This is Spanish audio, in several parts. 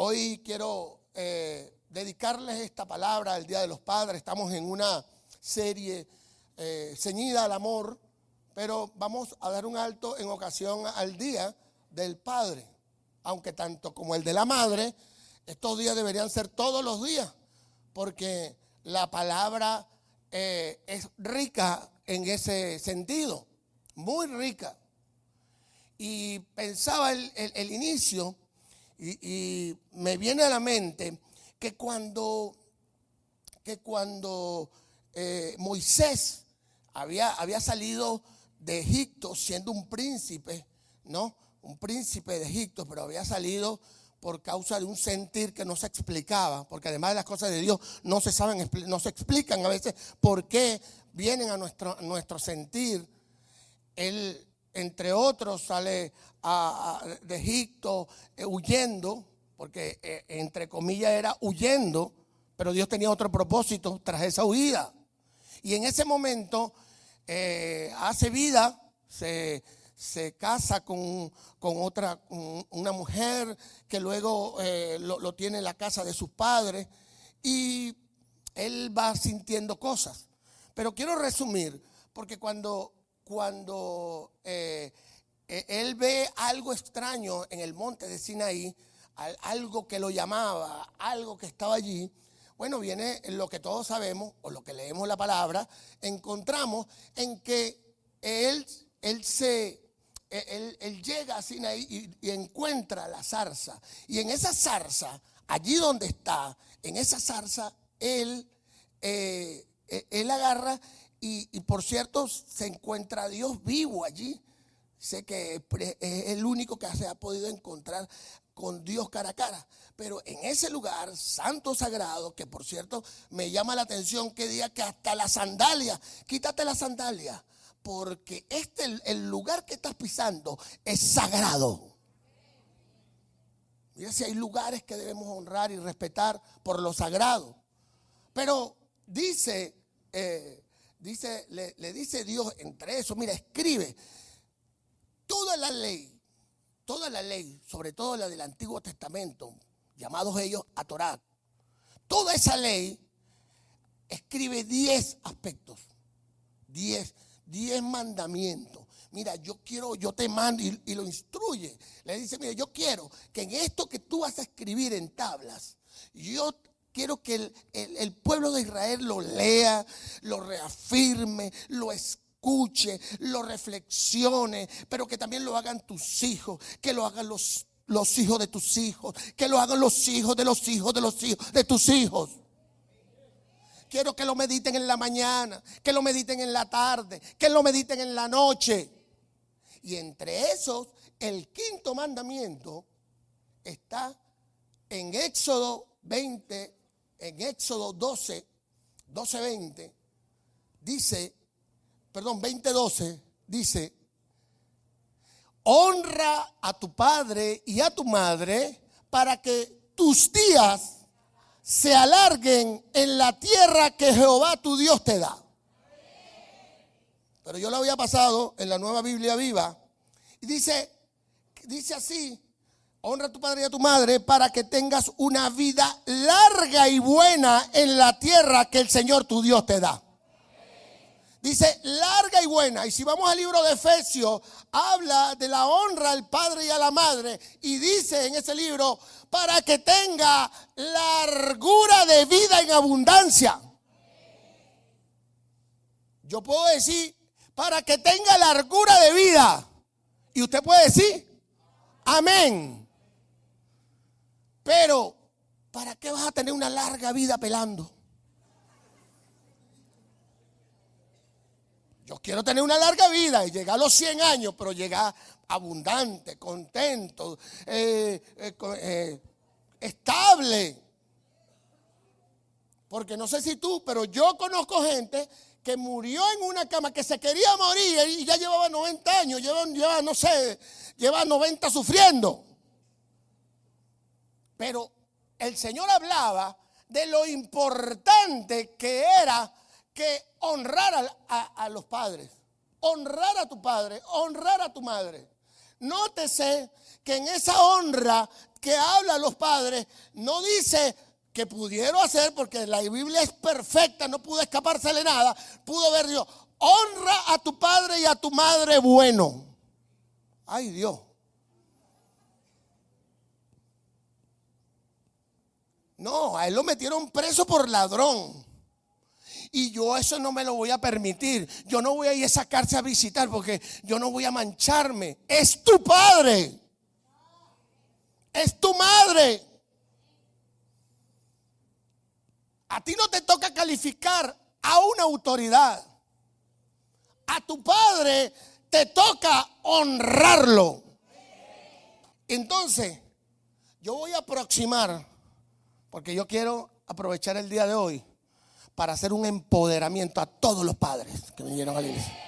Hoy quiero dedicarles esta palabra al Día de los Padres. Estamos en una serie ceñida al amor, pero vamos a dar un alto en ocasión al Día del Padre. Aunque tanto como el de la madre, estos días deberían ser todos los días, porque la palabra es rica en ese sentido, muy rica. Y pensaba el inicio y me viene a la mente que cuando Moisés había salido de Egipto siendo un príncipe, ¿no? Un príncipe de Egipto, pero había salido por causa de un sentir que no se explicaba, porque además de las cosas de Dios no se explican a veces por qué vienen a nuestro sentir. Él, entre otros, sale de Egipto huyendo, porque entre comillas era huyendo, pero Dios tenía otro propósito tras esa huida. Y en ese momento hace vida, se casa con una mujer que luego lo tiene en la casa de sus padres, y él va sintiendo cosas. Pero quiero resumir, porque cuando él ve algo extraño en el monte de Sinaí, algo que lo llamaba, algo que estaba allí, bueno, viene lo que todos sabemos, o lo que leemos la palabra, encontramos en que él llega a Sinaí y encuentra la zarza. Y en esa zarza, allí donde está, en esa zarza, él agarra y por cierto se encuentra a Dios vivo allí. Sé que es el único que se ha podido encontrar con Dios cara a cara. Pero en ese lugar santo, sagrado, que por cierto me llama la atención que diga que hasta la sandalia, quítate la sandalia, porque el lugar que estás pisando es sagrado. Mira, si hay lugares que debemos honrar y respetar por lo sagrado. Pero le dice Dios entre eso, mira, escribe toda la ley, sobre todo la del Antiguo Testamento, llamados ellos a Torá. Toda esa ley escribe 10 aspectos, 10 mandamientos. Mira, yo te mando y lo instruye. Le dice, mira, yo quiero que en esto que tú vas a escribir en tablas, yo quiero que el pueblo de Israel lo lea, lo reafirme, lo escuche, lo reflexione, pero que también lo hagan tus hijos, que lo hagan los hijos de tus hijos, que lo hagan los hijos de los hijos de los hijos de tus hijos. Quiero que lo mediten en la mañana, que lo mediten en la tarde, que lo mediten en la noche. Y entre esos, el quinto mandamiento está en Éxodo 20, en Éxodo 20:12, dice, 20:12, dice: honra a tu padre y a tu madre para que tus días se alarguen en la tierra que Jehová tu Dios te da. Pero yo lo había pasado en la Nueva Biblia Viva y dice así: honra a tu padre y a tu madre para que tengas una vida larga y buena en la tierra que el Señor tu Dios te da. Dice larga y buena. Y si vamos al libro de Efesios, habla de la honra al padre y a la madre. Y dice en ese libro, para que tenga largura de vida en abundancia. Yo puedo decir, para que tenga largura de vida. Y usted puede decir, amén. Pero, ¿para qué vas a tener una larga vida pelando? Yo quiero tener una larga vida y llegar a los 100 años, pero llegar abundante, contento, estable. Porque no sé si tú, pero yo conozco gente que murió en una cama, que se quería morir y ya llevaba 90 años, lleva 90 sufriendo. Pero el Señor hablaba de lo importante que era que honrar a los padres, honrar a tu padre, honrar a tu madre. Nótese que en esa honra que hablan los padres, no dice que pudieron hacer, porque la Biblia es perfecta, no pudo escapársele nada. Pudo ver Dios, honra a tu padre y a tu madre bueno. Ay, Dios. No, a él lo metieron preso por ladrón. Y yo eso no me lo voy a permitir. Yo no voy a ir a esa cárcel a visitar porque yo no voy a mancharme. Es tu padre. Es tu madre. A ti no te toca calificar a una autoridad. A tu padre te toca honrarlo. Entonces, yo voy a aproximar, porque yo quiero aprovechar el día de hoy para hacer un empoderamiento a todos los padres que vinieron a la iglesia.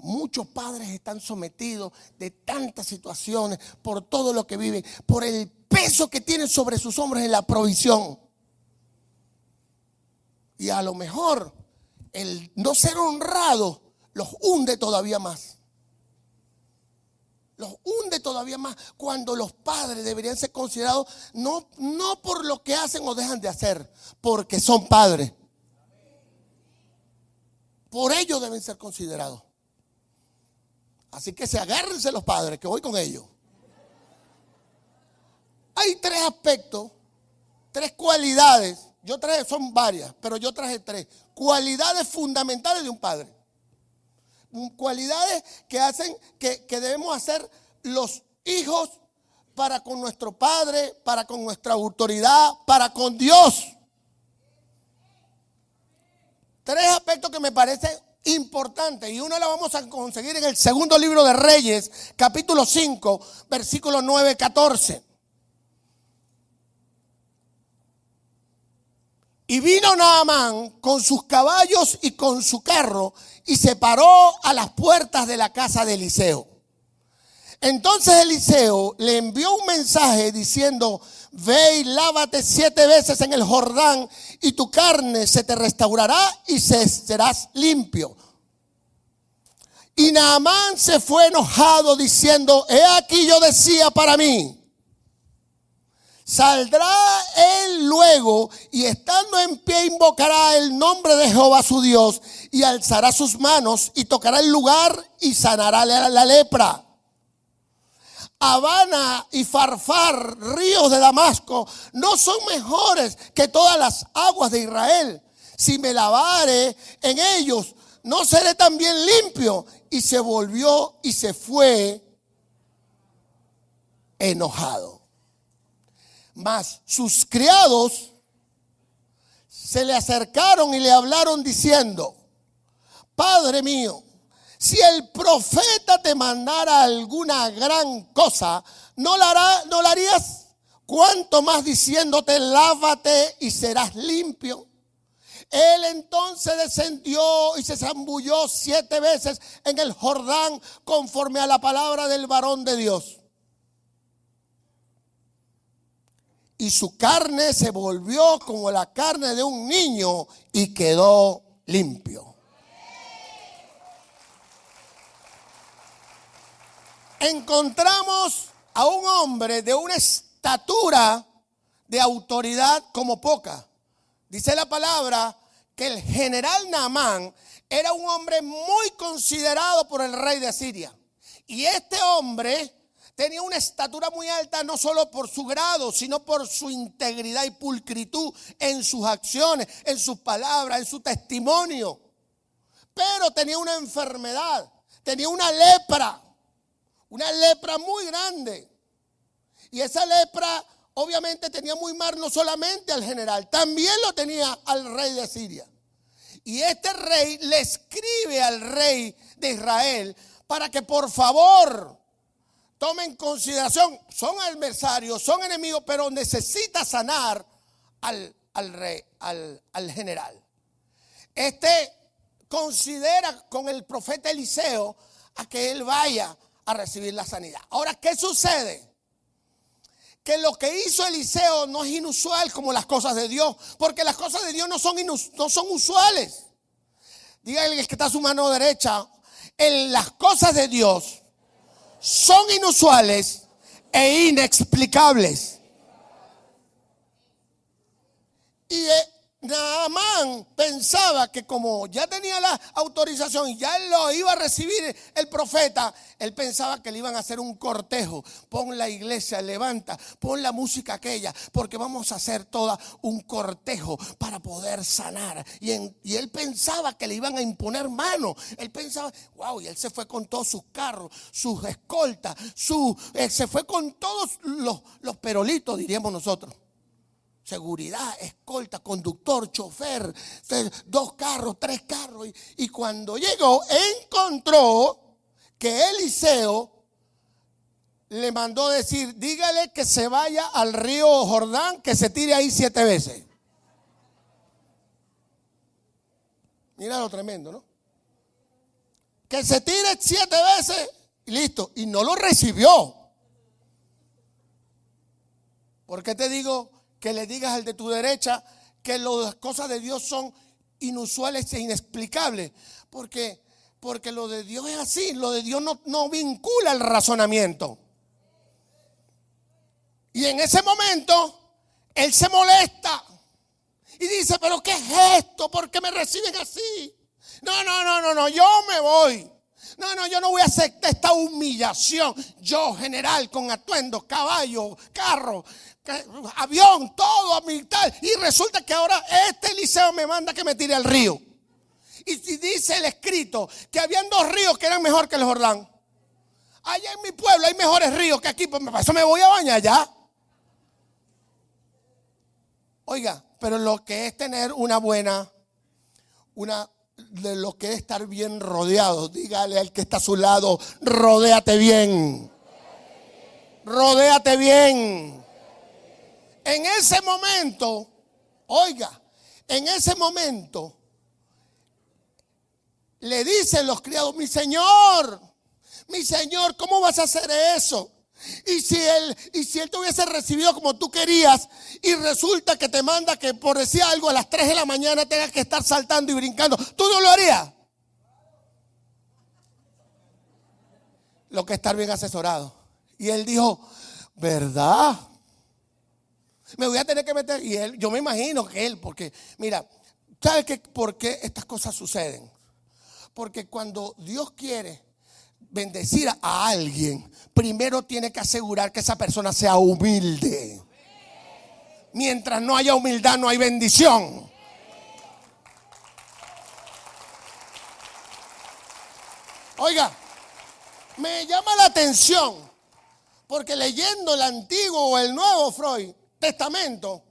Muchos padres están sometidos de tantas situaciones por todo lo que viven, por el peso que tienen sobre sus hombros en la provisión. Y a lo mejor el no ser honrado los hunde todavía más. Los hunde todavía más cuando los padres deberían ser considerados no por lo que hacen o dejan de hacer, porque son padres. Por ello deben ser considerados. Así que se agárrense los padres, que voy con ellos. Hay tres aspectos, tres cualidades. Yo traje, son varias, pero yo traje tres cualidades fundamentales de un padre. Cualidades que hacen que debemos hacer los hijos para con nuestro padre, para con nuestra autoridad, para con Dios. Tres aspectos que me parecen importantes, y uno la vamos a conseguir en el segundo libro de Reyes, capítulo 5, versículos 9-14. Y vino Naamán con sus caballos y con su carro y se paró a las puertas de la casa de Eliseo. Entonces Eliseo le envió un mensaje diciendo: ve y lávate 7 veces en el Jordán y tu carne se te restaurará y serás limpio. Y Naamán se fue enojado diciendo: he aquí yo decía para mí, saldrá él luego y estando en pie invocará el nombre de Jehová su Dios y alzará sus manos y tocará el lugar y sanará la lepra. Habana y Farfar, ríos de Damasco, no son mejores que todas las aguas de Israel. Si me lavare en ellos, no seré también limpio. Y se volvió y se fue enojado. Mas sus criados se le acercaron y le hablaron diciendo: Padre mío, si el profeta te mandara alguna gran cosa, ¿no la harías? ¿Cuánto más diciéndote: lávate y serás limpio? Él entonces descendió y se zambulló 7 veces en el Jordán conforme a la palabra del varón de Dios. Y su carne se volvió como la carne de un niño y quedó limpio. Encontramos a un hombre de una estatura de autoridad como poca. Dice la palabra que el general Naamán era un hombre muy considerado por el rey de Asiria. Y este hombre tenía una estatura muy alta, no solo por su grado, sino por su integridad y pulcritud en sus acciones, en sus palabras, en su testimonio. Pero tenía una enfermedad, tenía una lepra muy grande. Y esa lepra obviamente tenía muy mal no solamente al general, también lo tenía al rey de Asiria. Y este rey le escribe al rey de Israel para que por favor tome en consideración, son adversarios, son enemigos, pero necesita sanar al rey, al general. Este considera con el profeta Eliseo a que él vaya a recibir la sanidad. Ahora, ¿qué sucede? Que lo que hizo Eliseo no es inusual como las cosas de Dios, porque las cosas de Dios no son usuales. Dígale que está a su mano derecha: las cosas de Dios son inusuales e inexplicables. Y Naamán pensaba que como ya tenía la autorización y ya lo iba a recibir el profeta, él pensaba que le iban a hacer un cortejo. Pon la iglesia, levanta, pon la música aquella, porque vamos a hacer todo un cortejo para poder sanar. Y él pensaba que le iban a imponer mano. Él pensaba, wow, y él se fue con todos sus carros, sus escoltas, se fue con todos los perolitos, diríamos nosotros. Seguridad, escolta, conductor, chofer, 2 carros, 3 carros. Y cuando llegó, encontró que Eliseo le mandó decir, dígale que se vaya al río Jordán, que se tire ahí 7 veces. Mira lo tremendo, ¿no? Que se tire 7 veces y listo. Y no lo recibió. ¿Por qué te digo que le digas al de tu derecha que las cosas de Dios son inusuales e inexplicables? Porque lo de Dios es así. Lo de Dios no vincula el razonamiento. Y en ese momento él se molesta y dice, pero ¿qué es esto? ¿Por qué me reciben así? No, yo me voy. No, yo no voy a aceptar esta humillación. Yo, general, con atuendos, caballo, carro, avión, todo militar. Y resulta que ahora Eliseo me manda que me tire al río. Y si dice el escrito que habían 2 ríos que eran mejor que el Jordán. Allá en mi pueblo hay mejores ríos que aquí, pues para eso me voy a bañar allá. Oiga, pero lo que es tener de lo que es estar bien rodeado. Dígale al que está a su lado, rodéate bien. Rodéate bien. En ese momento, oiga, le dicen los criados, mi señor, ¿cómo vas a hacer eso? Y si él te hubiese recibido como tú querías y resulta que te manda que por decir algo a las 3 de la mañana tengas que estar saltando y brincando, ¿tú no lo harías? Lo que es estar bien asesorado. Y él dijo, ¿verdad? Me voy a tener que meter. Y yo me imagino que él, porque mira, ¿sabes por qué estas cosas suceden? Porque cuando Dios quiere bendecir a alguien, primero tiene que asegurar que esa persona sea humilde. Mientras no haya humildad, no hay bendición. Oiga, me llama la atención porque leyendo el Antiguo o el Nuevo Testamento,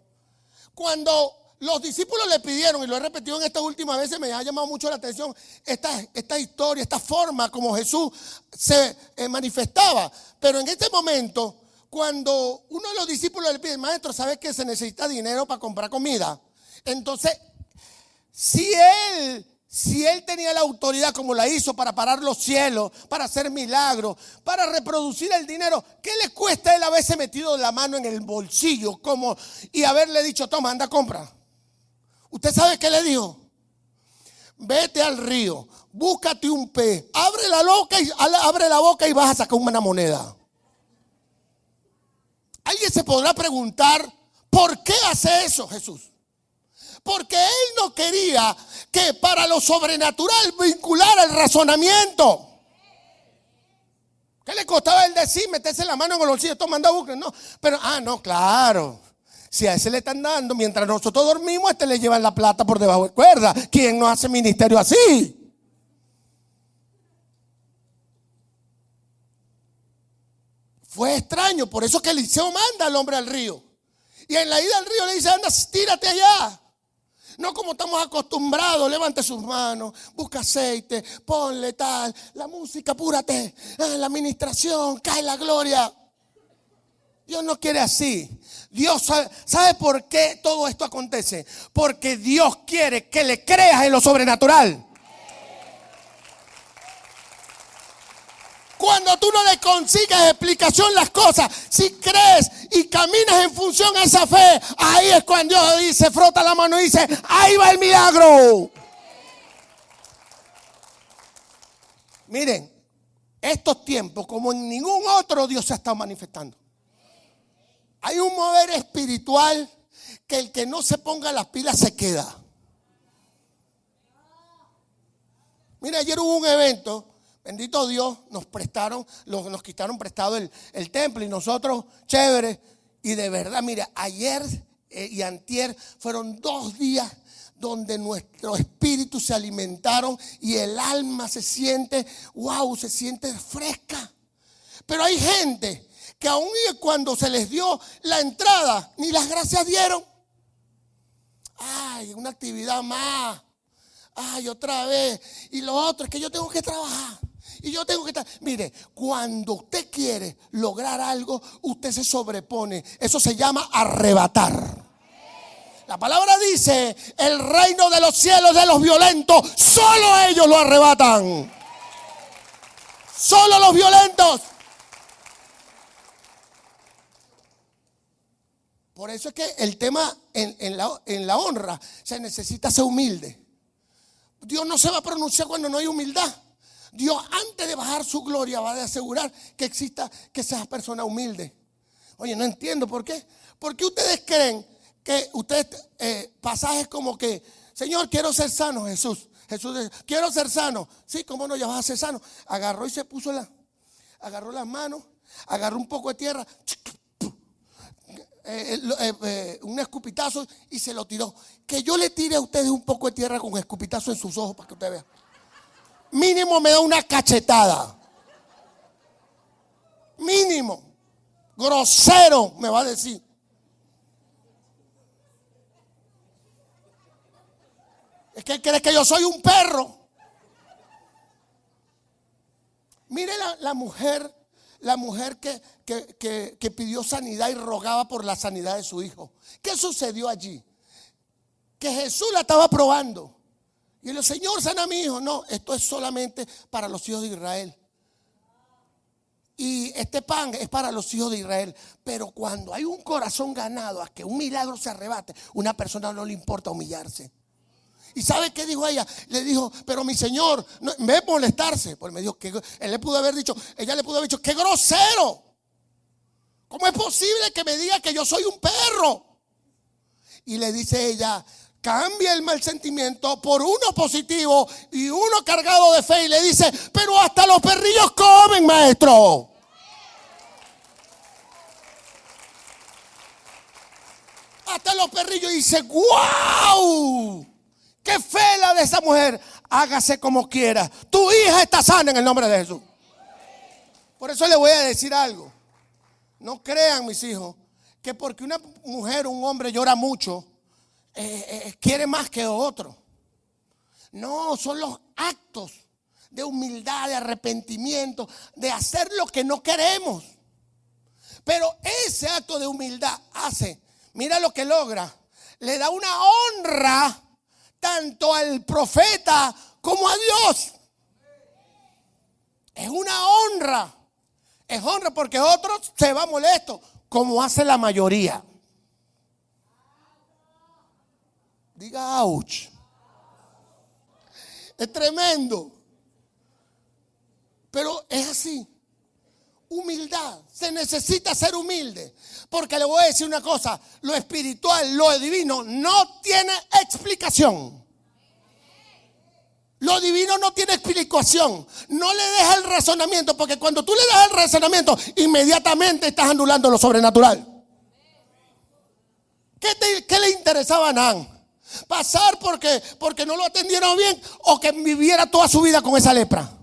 cuando los discípulos le pidieron, y lo he repetido en estas últimas veces, me ha llamado mucho la atención esta historia, esta forma como Jesús se manifestaba. Pero en este momento, cuando uno de los discípulos le pide, maestro, ¿sabes que se necesita dinero para comprar comida? Entonces, si él tenía la autoridad como la hizo para parar los cielos, para hacer milagros, para reproducir el dinero, ¿qué le cuesta a él haberse metido la mano en el bolsillo y haberle dicho, toma, anda, compra? ¿Usted sabe qué le dijo? Vete al río, búscate un pez, abre la boca y vas a sacar una moneda. Alguien se podrá preguntar, ¿por qué hace eso Jesús? Porque él no quería que para lo sobrenatural vinculara el razonamiento. ¿Qué le costaba él decir, meterse la mano en el bolsillo, toma, anda, busca? No, pero, no, claro. Si a ese le están dando, mientras nosotros dormimos, le llevan la plata por debajo de cuerda. ¿Quién no hace ministerio así? Fue extraño, por eso que Eliseo manda al hombre al río. Y en la ida al río le dice, anda, tírate allá. No como estamos acostumbrados, levante sus manos, busca aceite, ponle tal, la música, apúrate, la administración, cae la gloria. Dios no quiere así. Dios sabe por qué todo esto acontece. Porque Dios quiere que le creas en lo sobrenatural. Cuando tú no le consigues explicación las cosas, si crees y caminas en función a esa fe, ahí es cuando Dios dice, frota la mano y dice, ahí va el milagro. Miren, estos tiempos como en ningún otro Dios se ha estado manifestando. Hay un mover espiritual que el que no se ponga las pilas se queda. Mira, ayer hubo un evento, bendito Dios, nos quitaron prestado el templo y nosotros, chévere. Y de verdad, mira, ayer y antier fueron 2 días donde nuestros espíritus se alimentaron y el alma se siente, wow, se siente fresca. Pero hay gente que aún cuando se les dio la entrada, ni las gracias dieron. Ay, una actividad más. Ay, otra vez. Y lo otro es que yo tengo que trabajar. Y yo tengo que estar. Mire, cuando usted quiere lograr algo, usted se sobrepone. Eso se llama arrebatar. La palabra dice: el reino de los cielos de los violentos, solo ellos lo arrebatan. Solo los violentos. Por eso es que el tema en la honra se necesita ser humilde. Dios no se va a pronunciar cuando no hay humildad. Dios, antes de bajar su gloria, va a asegurar que sea persona humilde. Oye, no entiendo por qué. ¿Por qué ustedes creen que pasajes como que, Señor, quiero ser sano, Jesús? Jesús, quiero ser sano. Sí, ¿cómo no? Ya vas a ser sano. Agarró y se puso agarró las manos, agarró un poco de tierra, un escupitazo y se lo tiró. Que yo le tire a ustedes un poco de tierra con escupitazo en sus ojos para que usted vea. Mínimo me da una cachetada. Mínimo. Grosero me va a decir. Es que crees que yo soy un perro. Mire la mujer que pidió sanidad y rogaba por la sanidad de su hijo. ¿Qué sucedió allí? Que Jesús la estaba probando. Y el Señor, sana a mi hijo. No, esto es solamente para los hijos de Israel. Y este pan es para los hijos de Israel. Pero cuando hay un corazón ganado a que un milagro se arrebate, una persona no le importa humillarse. ¿Y sabe qué dijo ella? Le dijo, pero mi Señor, no, en vez de molestarse, pues me dijo que ella le pudo haber dicho, qué grosero. ¿Cómo es posible que me diga que yo soy un perro? Y le dice ella, cambia el mal sentimiento por uno positivo y uno cargado de fe. Y le dice, pero hasta los perrillos comen, maestro. Hasta los perrillos. Y dice, ¡wow! ¡Qué fe la de esa mujer! Hágase como quiera. Tu hija está sana en el nombre de Jesús. Por eso le voy a decir algo. No crean, mis hijos, que porque una mujer o un hombre llora mucho, quiere más que otro. No, son los actos de humildad, de arrepentimiento, de hacer lo que no queremos. Pero ese acto de humildad mira lo que logra. Le da una honra tanto al profeta como a Dios. Es una honra. Es honra porque otros se va molesto, como hace la mayoría. Diga ouch. Es tremendo. Pero es así. Humildad. Se necesita ser humilde. Porque le voy a decir una cosa. Lo espiritual, lo divino no tiene explicación. Lo divino no tiene explicación. No le deja el razonamiento. Porque cuando tú le das el razonamiento, inmediatamente estás anulando lo sobrenatural. ¿Qué le interesaba a Naamán? ¿Pasar porque no lo atendieron bien o que viviera toda su vida con esa lepra?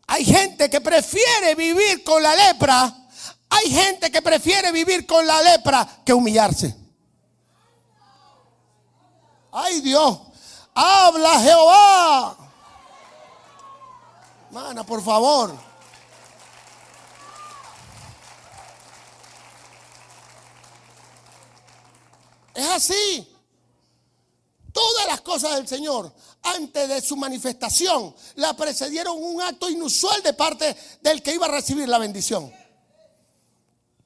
Hay gente que prefiere vivir con la lepra. Hay gente que prefiere vivir con la lepra que humillarse. ¡Ay, Dios! ¡Habla Jehová! Mana, por favor. Es así. Todas las cosas del Señor, antes de su manifestación, la precedieron un acto inusual de parte del que iba a recibir la bendición.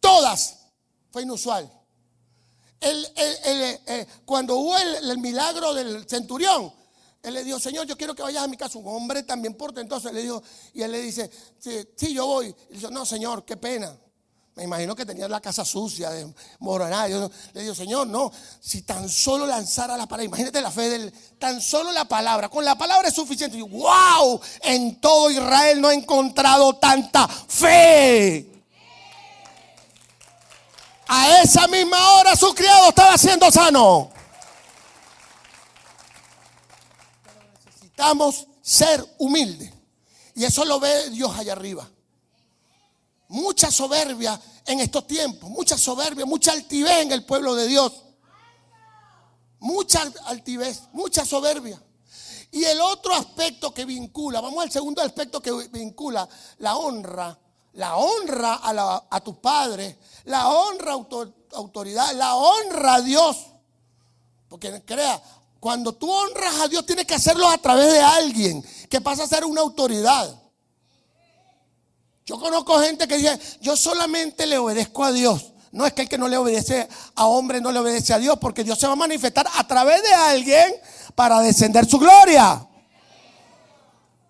Todas fue inusual. Cuando hubo el milagro del centurión, Él le dijo, Señor, yo quiero que vayas a mi casa. Un hombre también portentoso. Le dijo, y él le dice, sí, yo voy. Y le dice, no, Señor, qué pena. Me imagino que tenía la casa sucia, desmoronada. Yo le digo, Señor, no, si tan solo lanzara la palabra, imagínate la fe del, tan solo la palabra, con la palabra es suficiente. Y yo, wow, en todo Israel no he encontrado tanta fe. A esa misma hora su criado estaba siendo sano. Pero necesitamos ser humildes. Y eso lo ve Dios allá arriba. Mucha soberbia en estos tiempos, mucha soberbia, mucha altivez en el pueblo de Dios. Mucha altivez, mucha soberbia. Y el otro aspecto que vincula, vamos al segundo aspecto que vincula, la honra a tu padre, la honra a autoridad, la honra a Dios. Porque crea, cuando tú honras a Dios tienes que hacerlo a través de alguien que pasa a ser una autoridad. Yo conozco gente que dice, yo solamente le obedezco a Dios. No es que el que no le obedece a hombre no le obedece a Dios, porque Dios se va a manifestar a través de alguien para descender su gloria.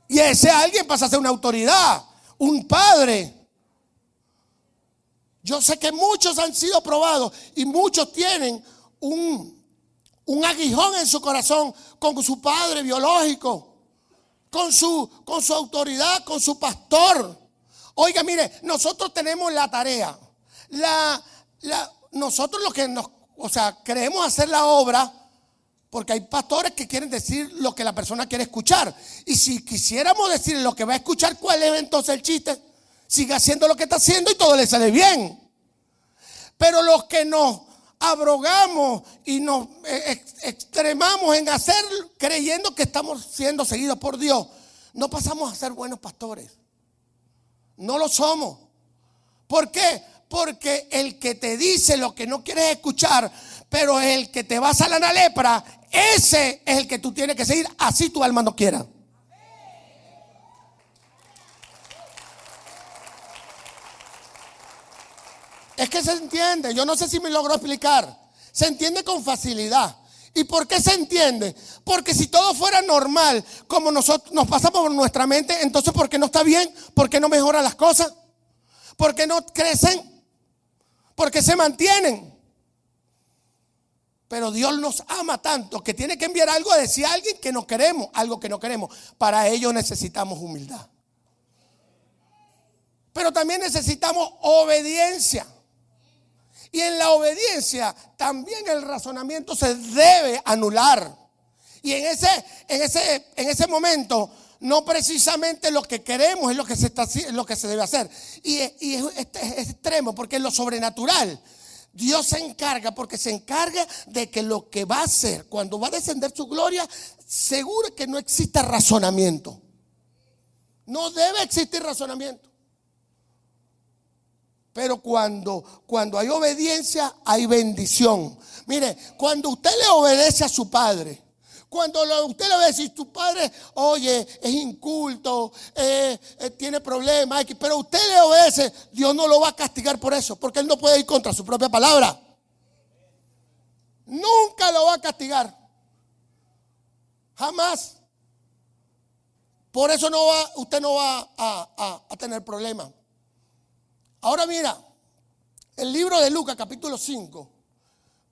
Y ese alguien pasa a ser una autoridad, un padre. Yo sé que muchos han sido probados y muchos tienen un aguijón en su corazón con su padre biológico, con su autoridad, con su pastor. Oiga, mire, nosotros tenemos la tarea. Nosotros los que creemos hacer la obra, porque hay pastores que quieren decir lo que la persona quiere escuchar. Y si quisiéramos decir lo que va a escuchar, ¿cuál es entonces el chiste? Sigue haciendo lo que está haciendo y todo le sale bien. Pero los que nos abrogamos y nos extremamos en hacer creyendo que estamos siendo seguidos por Dios, no pasamos a ser buenos pastores. No lo somos. ¿Por qué? Porque el que te dice lo que no quieres escuchar, pero el que te va a sanar la lepra, ese es el que tú tienes que seguir, así tu alma no quiera. Es que se entiende, yo no sé si me logro explicar. Se entiende con facilidad. ¿Y por qué se entiende? Porque si todo fuera normal, como nosotros nos pasa por nuestra mente, entonces ¿por qué no está bien? ¿Por qué no mejoran las cosas? ¿Por qué no crecen? ¿Por qué se mantienen? Pero Dios nos ama tanto que tiene que enviar algo a decir a alguien que no queremos, algo que no queremos. Para ello necesitamos humildad. Pero también necesitamos obediencia. Y en la obediencia también el razonamiento se debe anular. Y en ese momento no precisamente lo que queremos es lo que se debe hacer. Y es extremo, porque en lo sobrenatural Dios se encarga, porque se encarga de que lo que va a hacer cuando va a descender su gloria, seguro que no exista razonamiento. No debe existir razonamiento. Pero cuando hay obediencia, hay bendición. Mire, cuando usted le obedece a su padre, cuando usted le obedece a tu padre, oye, es inculto, tiene problemas, pero usted le obedece, Dios no lo va a castigar por eso, porque Él no puede ir contra su propia palabra. Nunca lo va a castigar. Jamás. Por eso usted no va a tener problemas. Ahora mira, el libro de Lucas capítulo 5,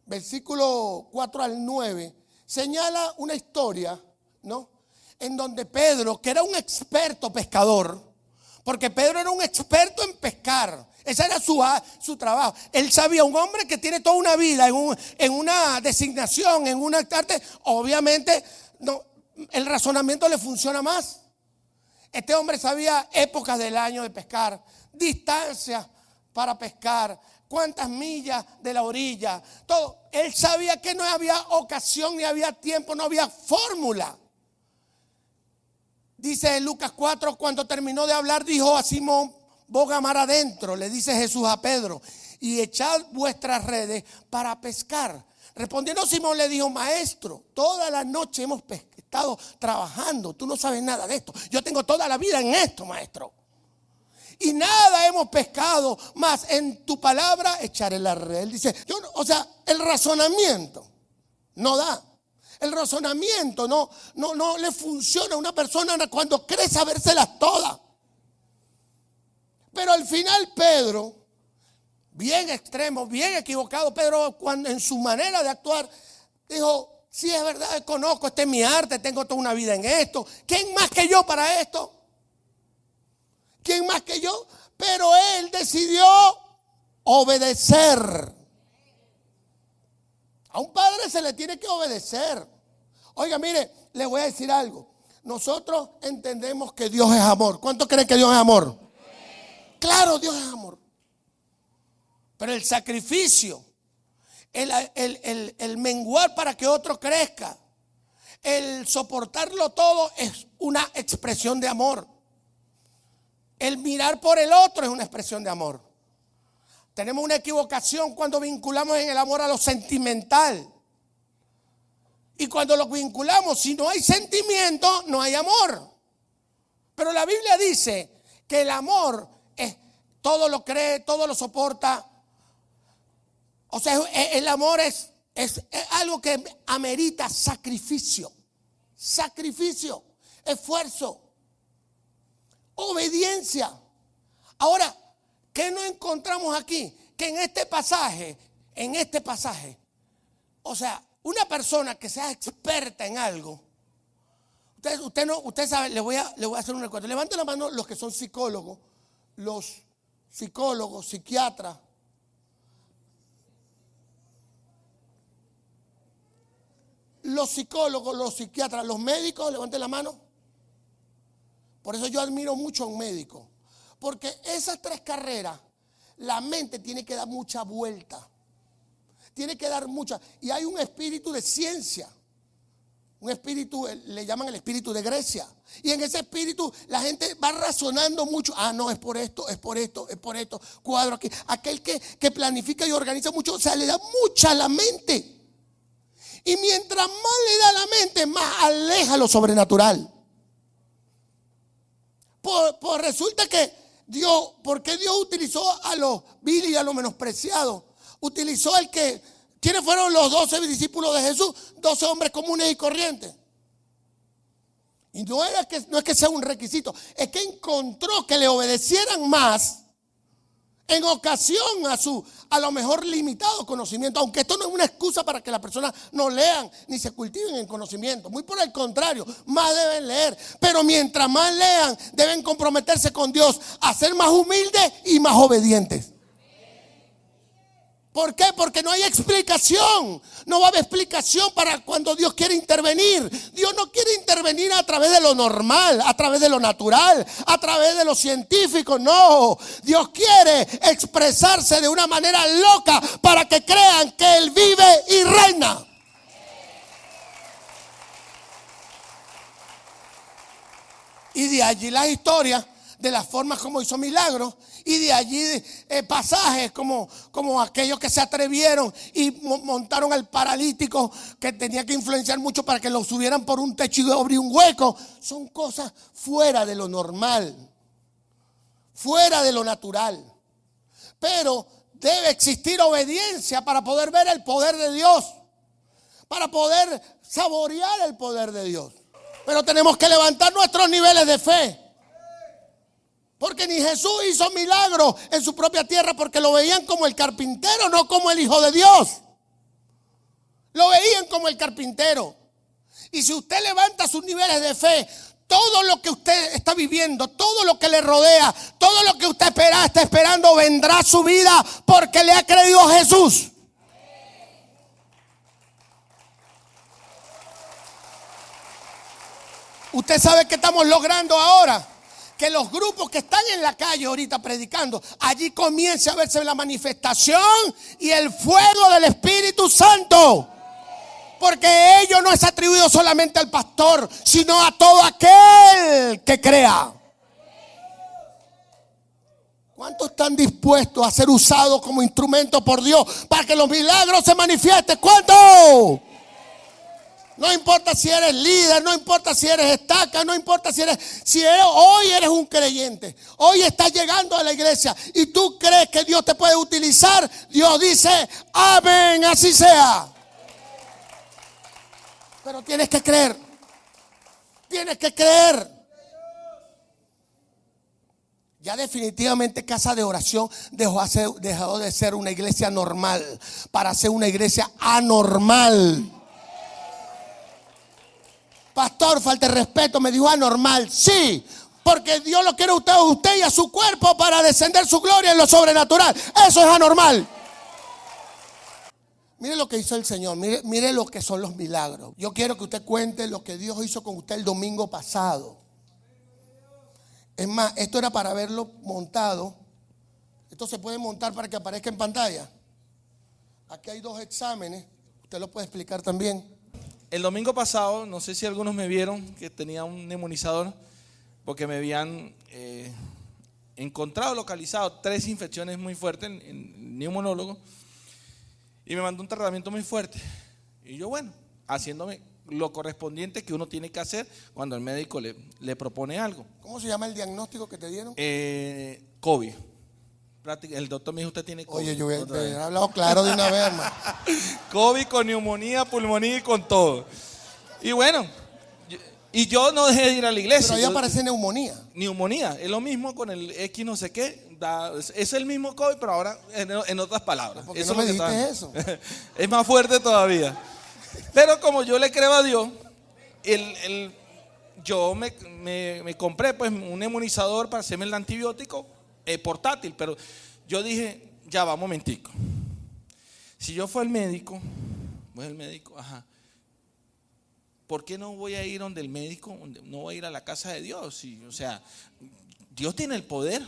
versículo 4 al 9, señala una historia, ¿no? En donde Pedro, que era un experto pescador, porque Pedro era un experto en pescar, ese era su trabajo. Él sabía, un hombre que tiene toda una vida en una designación, en una arte, obviamente no, el razonamiento le funciona más. Este hombre sabía épocas del año de pescar, distancias para pescar, cuántas millas de la orilla, todo. Él sabía que no había ocasión, ni había tiempo, no había fórmula. Dice Lucas 4, cuando terminó de hablar, dijo a Simón, boga mar adentro, le dice Jesús a Pedro, y echad vuestras redes para pescar. Respondiendo Simón le dijo, maestro, toda la noche hemos estado trabajando, tú no sabes nada de esto. Yo tengo toda la vida en esto, maestro. Y nada hemos pescado, más en tu palabra echaré la red. Él dice, el razonamiento no da. El razonamiento no le funciona a una persona cuando cree sabérselas todas. Pero al final Pedro, bien extremo, bien equivocado, Pedro cuando en su manera de actuar dijo: sí, es verdad, conozco, este es mi arte, tengo toda una vida en esto. ¿Quién más que yo para esto? ¿Quién más que yo? Pero él decidió obedecer. A un padre se le tiene que obedecer. Oiga, mire, le voy a decir algo. Nosotros entendemos que Dios es amor. ¿Cuántos creen que Dios es amor? Claro, Dios es amor. Pero el sacrificio, el menguar para que otro crezca, el soportarlo todo es una expresión de amor. El mirar por el otro es una expresión de amor. Tenemos una equivocación cuando vinculamos en el amor a lo sentimental. Y cuando lo vinculamos, si no hay sentimiento, no hay amor. Pero la Biblia dice que el amor es todo lo cree, todo lo soporta. O sea, el amor es algo que amerita sacrificio. Sacrificio, esfuerzo, obediencia. Ahora, ¿qué no encontramos aquí? Que en este pasaje, o sea, una persona que sea experta en algo, usted sabe, le voy a hacer un recuerdo. Levanten la mano los que son psicólogos, psiquiatras. Los psicólogos, los psiquiatras, los médicos, levanten la mano. Por eso yo admiro mucho a un médico. Porque esas tres carreras, la mente tiene que dar mucha vuelta. Tiene que dar mucha. Y hay un espíritu de ciencia. Un espíritu, le llaman el espíritu de Grecia. Y en ese espíritu la gente va razonando mucho. Ah, no, es por esto. Cuadro aquí. Aquel que planifica y organiza mucho, o sea, le da mucha a la mente. Y mientras más le da a la mente, más aleja lo sobrenatural. Pues resulta que Dios, ¿por qué Dios utilizó a los vil y a los menospreciados? Utilizó ¿quiénes fueron los 12 discípulos de Jesús? 12 hombres comunes y corrientes. Y no es que sea un requisito, es que encontró que le obedecieran más en ocasión a lo mejor limitado conocimiento. Aunque esto no es una excusa para que las personas no lean ni se cultiven en conocimiento. Muy por el contrario, más deben leer. Pero mientras más lean, deben comprometerse con Dios a ser más humildes y más obedientes. ¿Por qué? Porque no hay explicación. No va a haber explicación para cuando Dios quiere intervenir. Dios no quiere intervenir a través de lo normal, a través de lo natural, a través de lo científico. No, Dios quiere expresarse de una manera loca para que crean que Él vive y reina. Y de allí las historias de las formas como hizo milagros. Y de allí pasajes como aquellos que se atrevieron y montaron al paralítico, que tenía que influenciar mucho para que lo subieran por un techo y abrir un hueco. Son cosas fuera de lo normal, fuera de lo natural. Pero debe existir obediencia para poder ver el poder de Dios, para poder saborear el poder de Dios. Pero tenemos que levantar nuestros niveles de fe. Porque ni Jesús hizo milagros en su propia tierra porque lo veían como el carpintero, no como el Hijo de Dios. Lo veían como el carpintero. Y si usted levanta sus niveles de fe, todo lo que usted está viviendo, todo lo que le rodea, todo lo que usted está esperando, vendrá a su vida porque le ha creído a Jesús. Usted sabe que estamos logrando ahora. Que los grupos que están en la calle ahorita predicando, allí comience a verse la manifestación y el fuego del Espíritu Santo. Porque ello no es atribuido solamente al pastor, sino a todo aquel que crea. ¿Cuántos están dispuestos a ser usados como instrumento por Dios para que los milagros se manifiesten? ¿Cuántos? No importa si eres líder, no importa si eres estaca, no importa hoy eres un creyente, hoy estás llegando a la iglesia y tú crees que Dios te puede utilizar. Dios dice, amén, así sea. Pero tienes que creer. Tienes que creer. Ya definitivamente Casa de Oración dejó de ser una iglesia normal para ser una iglesia anormal. Pastor, falta de respeto, me dijo anormal. Sí, porque Dios lo quiere a usted y a su cuerpo para descender su gloria en lo sobrenatural. Eso es anormal. Mire lo que hizo el Señor, mire lo que son los milagros. Yo quiero que usted cuente lo que Dios hizo con usted el domingo pasado. Es más, esto era para verlo montado. Esto se puede montar para que aparezca en pantalla. Aquí hay 2 exámenes. Usted lo puede explicar también. El domingo pasado, no sé si algunos me vieron que tenía un neumolizador porque me habían encontrado, localizado 3 infecciones muy fuertes en el neumonólogo y me mandó un tratamiento muy fuerte. Y yo, bueno, haciéndome lo correspondiente que uno tiene que hacer cuando el médico le propone algo. ¿Cómo se llama el diagnóstico que te dieron? COVID. El doctor me dijo, usted tiene COVID. Oye, yo he hablado claro de una vez, hermano. COVID con neumonía, pulmonía y con todo. Y bueno, yo no dejé de ir a la iglesia. Pero ahí aparece neumonía. Neumonía, es lo mismo con el X no sé qué. Es el mismo COVID, pero ahora en otras palabras. ¿Por qué no me dijiste eso? Es más fuerte todavía. Pero como yo le creo a Dios, yo me compré pues un neumolizador para hacerme el antibiótico portátil, pero yo dije, ya va, un momentico. Si yo fui al médico, ajá, ¿por qué no voy a ir donde el médico? No voy a ir a la casa de Dios. O sea, Dios tiene el poder.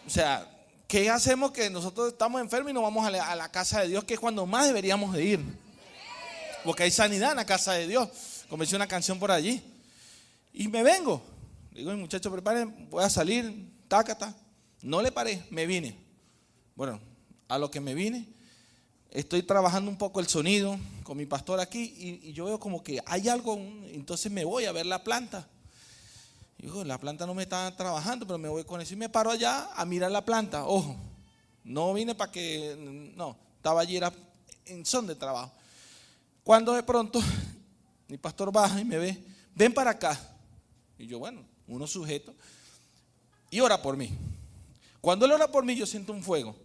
O sea, ¿qué hacemos que nosotros estamos enfermos y no vamos a la casa de Dios, que es cuando más deberíamos de ir? Porque hay sanidad en la casa de Dios, como dice una canción por allí. Y me vengo. Digo, muchachos, preparen, voy a salir, tácata. No le paré, me vine. Bueno, a lo que me vine, estoy trabajando un poco el sonido con mi pastor aquí y yo veo como que hay algo, entonces me voy a ver la planta. Digo, la planta no me está trabajando, pero me voy con eso y me paro allá a mirar la planta. Ojo, no vine para que, no, estaba allí, era en son de trabajo. Cuando de pronto mi pastor baja y me ve, ven para acá. Y yo, bueno, uno sujeto, y ora por mí. Cuando él ora por mí, yo siento un fuego.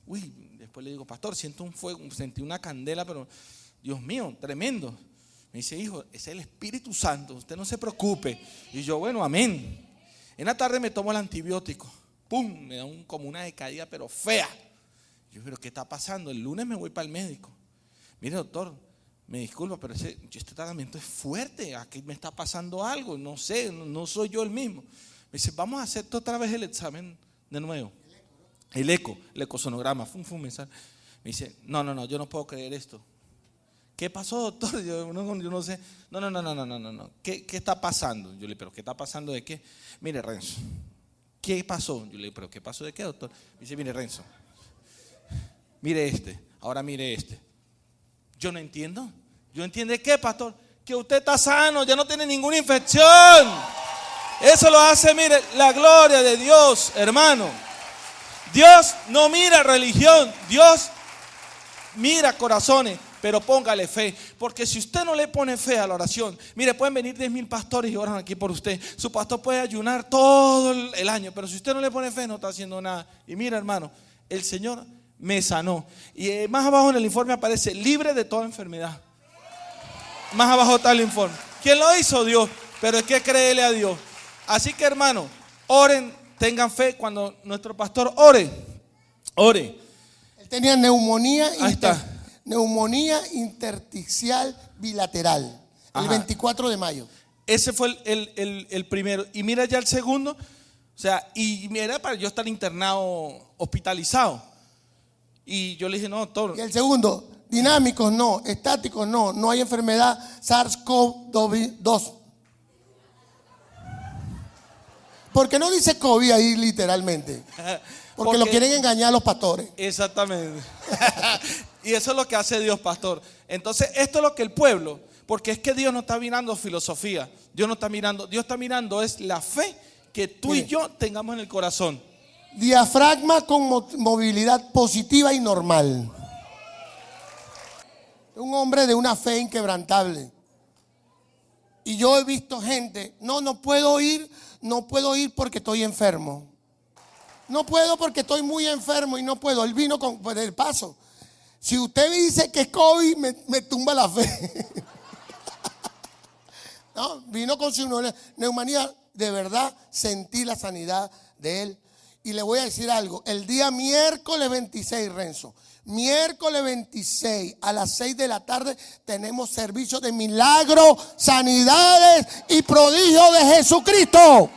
Uy, después le digo, pastor, siento un fuego, sentí una candela, pero Dios mío, tremendo. Me dice, hijo, es el Espíritu Santo, usted no se preocupe. Y yo, bueno, amén. En la tarde me tomo el antibiótico. ¡Pum! Me da como una decaída, pero fea. Yo, pero ¿qué está pasando? El lunes me voy para el médico. Mire, doctor, me disculpa, pero este tratamiento es fuerte. Aquí me está pasando algo. No sé, no soy yo el mismo. Me dice, vamos a hacer otra vez el examen de nuevo. El ecosonograma. Me dice, no, yo no puedo creer esto. ¿Qué pasó, doctor? Yo no sé. No. ¿Qué está pasando? Yo le digo, ¿pero qué está pasando de qué? Mire, Renzo, ¿qué pasó? Yo le digo, ¿pero qué pasó de qué, doctor? Me dice, mire, Renzo, mire ahora mire este. Yo no entiendo. ¿Yo entiendo qué, pastor? Que usted está sano, ya no tiene ninguna infección. Eso lo hace, mire, la gloria de Dios, hermano. Dios no mira religión, Dios mira corazones, pero póngale fe. Porque si usted no le pone fe a la oración, mire, pueden venir 10,000 pastores y oran aquí por usted. Su pastor puede ayunar todo el año, pero si usted no le pone fe, no está haciendo nada. Y mira, hermano, el Señor me sanó. Y más abajo en el informe aparece libre de toda enfermedad. Más abajo está el informe. ¿Quién lo hizo? Dios. Pero es que créele a Dios. Así que, hermano, oren, tengan fe cuando nuestro pastor ore. Él tenía neumonía, neumonía intersticial bilateral. El 24 de mayo. Ese fue el primero. Y mira ya el segundo. O sea, y mira para yo estar internado, hospitalizado. Y yo le dije, no, doctor. Y el segundo, dinámicos no, estáticos no hay enfermedad SARS-CoV-2. ¿Por qué no dice COVID ahí literalmente? Porque lo quieren engañar a los pastores. Exactamente. Y eso es lo que hace Dios, pastor. Entonces, esto es lo que el pueblo, porque es que Dios no está mirando filosofía. Dios está mirando es la fe que tú y yo tengamos en el corazón. Diafragma con movilidad positiva y normal. Un hombre de una fe inquebrantable. Y yo he visto gente, no puedo ir porque estoy enfermo. No puedo porque estoy muy enfermo y no puedo. Él vino con el paso. Si usted me dice que es COVID, me tumba la fe. No, vino con su neumonía. De verdad sentí la sanidad de él. Y le voy a decir algo. El día miércoles 26, Renzo. Miércoles 26 a las 6 de la tarde tenemos servicio de milagros, sanidades y prodigios de Jesucristo.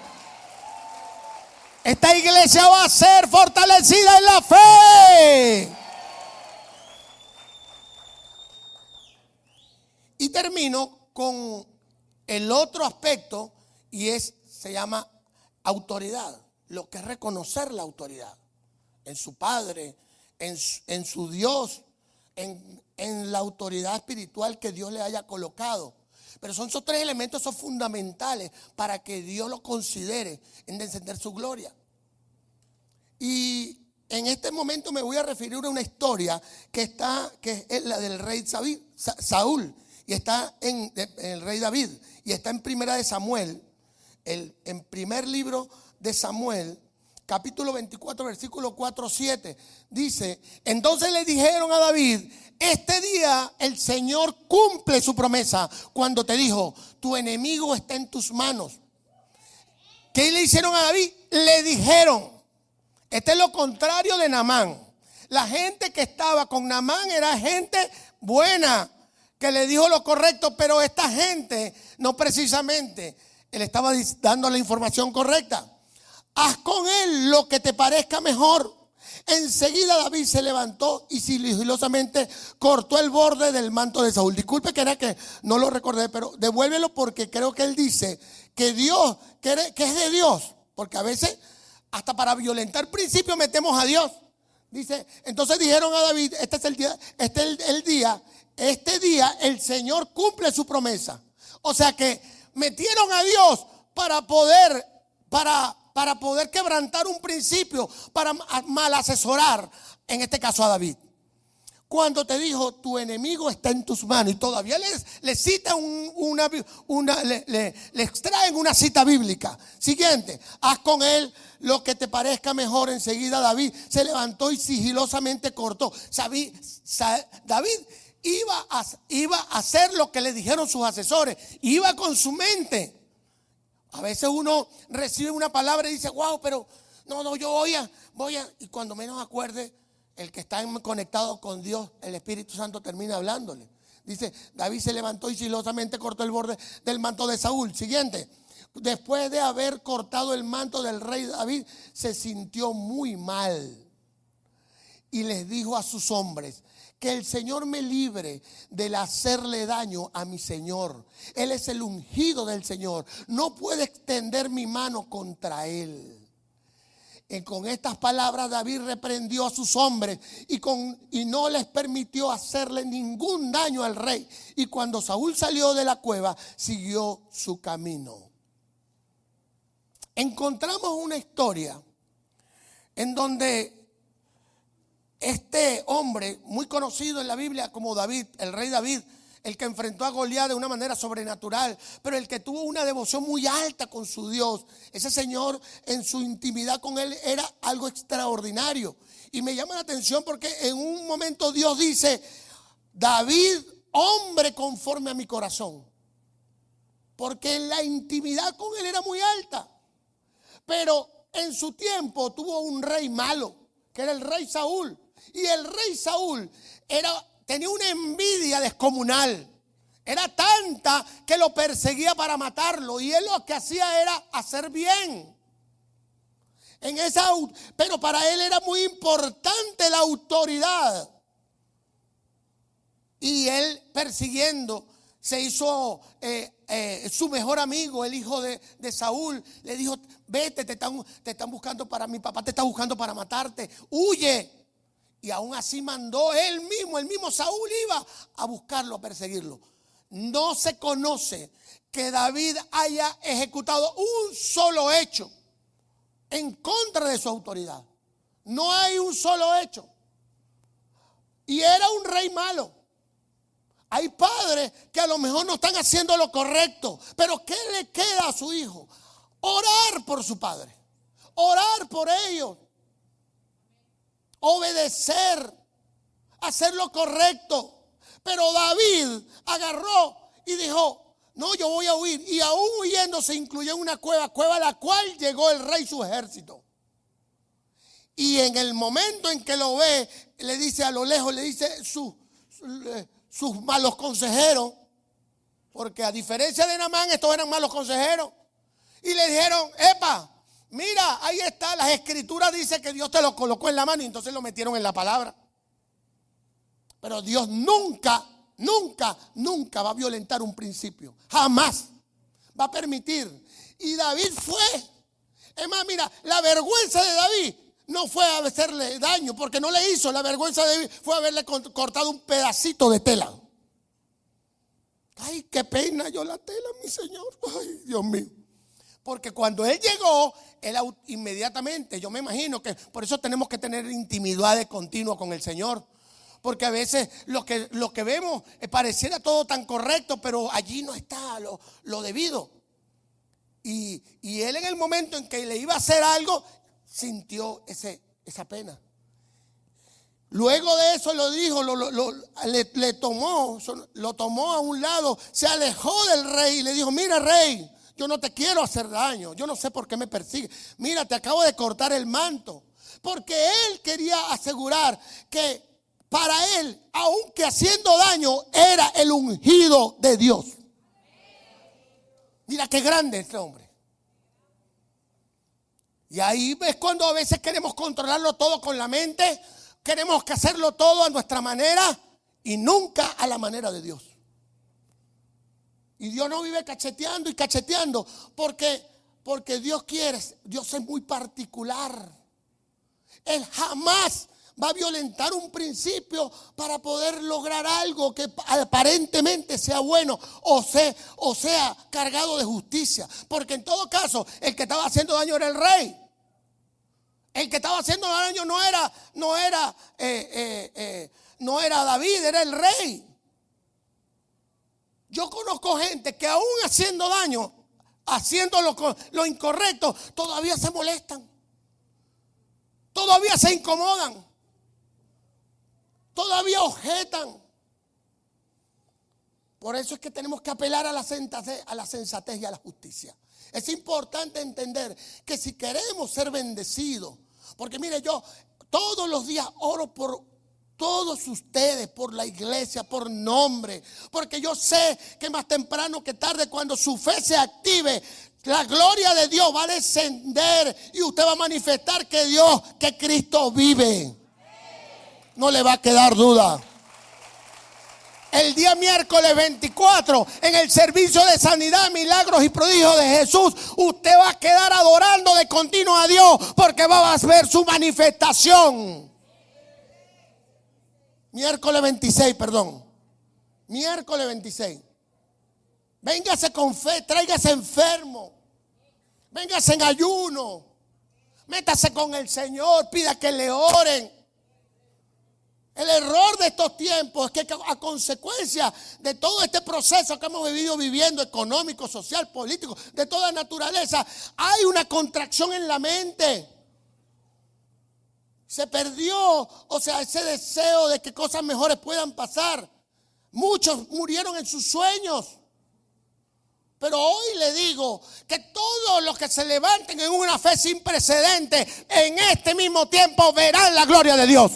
Esta iglesia va a ser fortalecida en la fe. Y termino con el otro aspecto y se llama autoridad. Lo que es reconocer la autoridad en su Padre, en su Dios, en la autoridad espiritual que Dios le haya colocado. Pero son esos tres elementos, son fundamentales para que Dios lo considere en descender su gloria. Y en este momento me voy a referir a una historia que es la del rey Saúl, y está en el rey David, y está en Primera de Samuel, en primer libro de Samuel, capítulo 24, versículo 4-7, dice: entonces le dijeron a David: este día el Señor cumple su promesa cuando te dijo, tu enemigo está en tus manos. ¿Qué le hicieron a David? Le dijeron. Este es lo contrario de Naamán. La gente que estaba con Naamán era gente buena, que le dijo lo correcto, pero esta gente no precisamente. Él estaba dando la información correcta. Haz con él lo que te parezca mejor. Enseguida David se levantó y sigilosamente cortó el borde del manto de Saúl. Disculpe que era que no lo recordé, pero devuélvelo porque creo que él dice que Dios, que es de Dios. Porque a veces hasta para violentar principios metemos a Dios. Dice, entonces dijeron a David: este es el día, este día el Señor cumple su promesa. O sea que metieron a Dios para poder quebrantar un principio, para mal asesorar, en este caso a David. Cuando te dijo, tu enemigo está en tus manos, y todavía le cita le extraen una cita bíblica. Siguiente: haz con él lo que te parezca mejor. Enseguida David se levantó y sigilosamente cortó. David iba a hacer lo que le dijeron sus asesores, iba con su mente. A veces uno recibe una palabra y dice, wow, pero no, yo voy a, y cuando menos acuerde, el que está conectado con Dios, el Espíritu Santo termina hablándole. Dice, David se levantó y sigilosamente cortó el borde del manto de Saúl. Siguiente: después de haber cortado el manto del rey David, se sintió muy mal y les dijo a sus hombres: que el Señor me libre del hacerle daño a mi Señor. Él es el ungido del Señor. No puedo extender mi mano contra él. Y con estas palabras David reprendió a sus hombres y no les permitió hacerle ningún daño al rey. Y cuando Saúl salió de la cueva, siguió su camino. Encontramos una historia en donde este hombre muy conocido en la Biblia como David, el rey David, el que enfrentó a Goliat de una manera sobrenatural, pero el que tuvo una devoción muy alta con su Dios. Ese señor, en su intimidad con él, era algo extraordinario. Y me llama la atención porque en un momento Dios dice: David, hombre conforme a mi corazón. Porque la intimidad con él era muy alta. Pero en su tiempo tuvo un rey malo, que era el rey Saúl. Y el rey Saúl tenía una envidia descomunal. Era tanta que lo perseguía para matarlo. Y él lo que hacía era hacer bien. Pero para él era muy importante la autoridad. Y él persiguiendo se hizo su mejor amigo, el hijo de Saúl. Le dijo: vete, te están buscando mi papá te está buscando para matarte, huye. Y aún así mandó el mismo Saúl iba a buscarlo, a perseguirlo. No se conoce que David haya ejecutado un solo hecho en contra de su autoridad. No hay un solo hecho. Y era un rey malo. Hay padres que a lo mejor no están haciendo lo correcto, pero ¿qué le queda a su hijo? Orar por su padre, orar por ellos, obedecer, hacer lo correcto. Pero David agarró y dijo: no, yo voy a huir. Y aún huyendo se incluyó en una cueva a la cual llegó el rey y su ejército. Y en el momento en que lo ve, le dice a lo lejos, le dice sus malos consejeros, porque a diferencia de Naamán, estos eran malos consejeros. Y le dijeron: epa, mira, ahí está, las escrituras dicen que Dios te lo colocó en la mano, y entonces lo metieron en la palabra. Pero Dios nunca va a violentar un principio. Jamás va a permitir. Y David fue. Es más, mira, la vergüenza de David no fue hacerle daño, porque no le hizo. La vergüenza de David fue haberle cortado un pedacito de tela. Ay, qué pena yo la tela, mi Señor. Ay, Dios mío. Porque cuando él llegó, él inmediatamente, yo me imagino que por eso tenemos que tener intimidad de continuo con el Señor. Porque a veces lo que vemos pareciera todo tan correcto, pero allí no está lo debido. Y él, en el momento en que le iba a hacer algo, sintió esa pena. Luego de eso lo dijo, lo tomó a un lado, se alejó del rey y le dijo: mira, rey, yo no te quiero hacer daño, yo no sé por qué me persigue. Mira, te acabo de cortar el manto. Porque él quería asegurar que para él, aunque haciendo daño, era el ungido de Dios. Mira qué grande este hombre. Y ahí ves cuando a veces queremos controlarlo todo con la mente, queremos que hacerlo todo a nuestra manera y nunca a la manera de Dios. Y Dios no vive cacheteando y cacheteando, porque Dios quiere, Dios es muy particular. Él jamás va a violentar un principio para poder lograr algo que aparentemente sea bueno o sea cargado de justicia. Porque en todo caso, el que estaba haciendo daño era el rey. El que estaba haciendo daño no era David, era el rey. Yo conozco gente que aún haciendo daño, haciendo lo incorrecto, todavía se molestan. Todavía se incomodan. Todavía objetan. Por eso es que tenemos que apelar a la sensatez y a la justicia. Es importante entender que si queremos ser bendecidos, porque mire, yo todos los días oro por todos ustedes, por la iglesia, por nombre, porque yo sé que más temprano que tarde, cuando su fe se active, la gloria de Dios va a descender y usted va a manifestar que Cristo vive. No le va a quedar duda. El día miércoles 24, en el servicio de sanidad, milagros y prodigios de Jesús, usted va a quedar adorando de continuo a Dios, porque va a ver su manifestación. Miércoles 26. Véngase con fe, tráigase enfermo, véngase en ayuno, métase con el Señor, pida que le oren. El error de estos tiempos es que a consecuencia de todo este proceso que hemos viviendo, económico, social, político, de toda naturaleza, hay una contracción en la mente. Se perdió, ese deseo de que cosas mejores puedan pasar. Muchos murieron en sus sueños. Pero hoy le digo que todos los que se levanten en una fe sin precedentes, en este mismo tiempo verán la gloria de Dios.